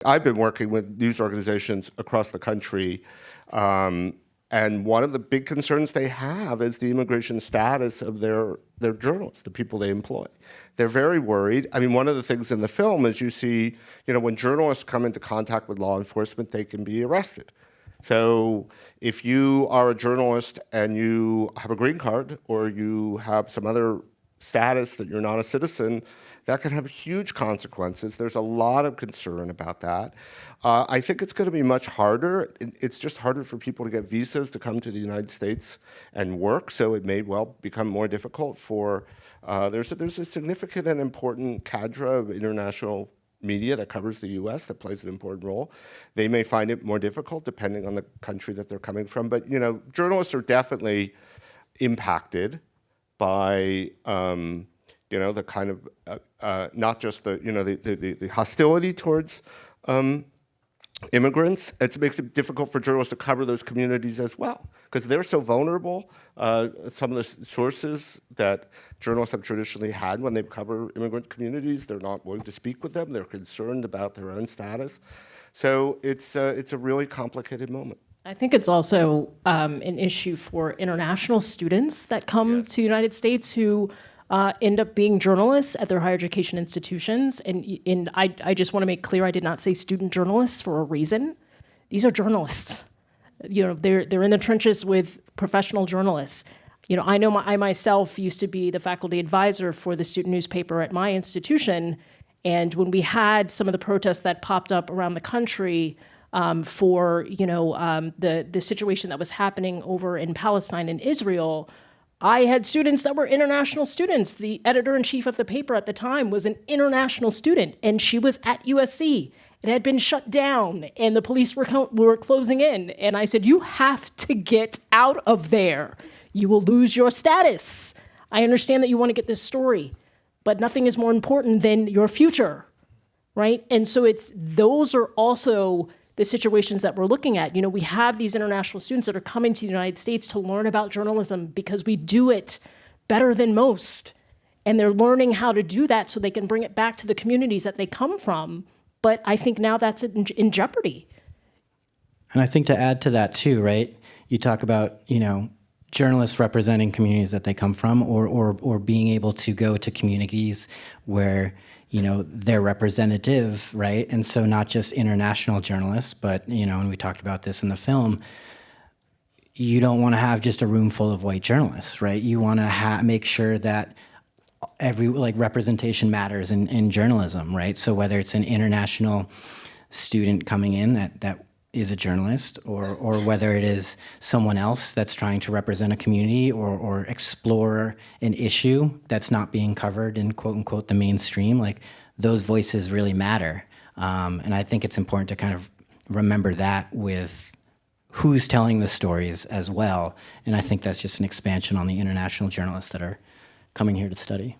I've been working with news organizations across the country, and one of the big concerns they have is the immigration status of their journalists, the people they employ. They're very worried. I mean, one of the things in the film is you see, when journalists come into contact with law enforcement, they can be arrested. So if you are a journalist and you have a green card or you have some other status that you're not a citizen, that can have huge consequences. There's a lot of concern about that. I think it's going to be much harder. It's just harder for people to get visas to come to the United States and work, so it may well become more difficult for, there's a significant and important cadre of international media that covers the U.S. that plays an important role. They may find it more difficult depending on the country that they're coming from, but journalists are definitely impacted by the kind of not just the hostility towards immigrants. It makes it difficult for journalists to cover those communities as well because they're so vulnerable. Some of the sources that journalists have traditionally had when they cover immigrant communities, they're not willing to speak with them. They're concerned about their own status. So it's a really complicated moment. I think it's also an issue for international students that come to the United States who end up being journalists at their higher education institutions. And I just want to make clear, I did not say student journalists for a reason. These are journalists. They're in the trenches with professional journalists. I know I myself used to be the faculty advisor for the student newspaper at my institution. And when we had some of the protests that popped up around the country for the situation that was happening over in Palestine and Israel, I had students that were international students. The editor-in-chief of the paper at the time was an international student, and she was at USC. It had been shut down, and the police were closing in. And I said, you have to get out of there. You will lose your status. I understand that you want to get this story, but nothing is more important than your future, right? And so those are also the situations that we're looking at. We have these international students that are coming to the United States to learn about journalism because we do it better than most. And they're learning how to do that so they can bring it back to the communities that they come from. But I think now that's in jeopardy. And I think to add to that too, right? You talk about, journalists representing communities that they come from or being able to go to communities where they're representative, right? And so not just international journalists, but, and we talked about this in the film, you don't want to have just a room full of white journalists, right? You want to make sure that representation matters in journalism, right? So whether it's an international student coming in that is a journalist or whether it is someone else that's trying to represent a community or explore an issue that's not being covered in quote unquote the mainstream, those voices really matter. And I think it's important to kind of remember that with who's telling the stories as well. And I think that's just an expansion on the international journalists that are coming here to study.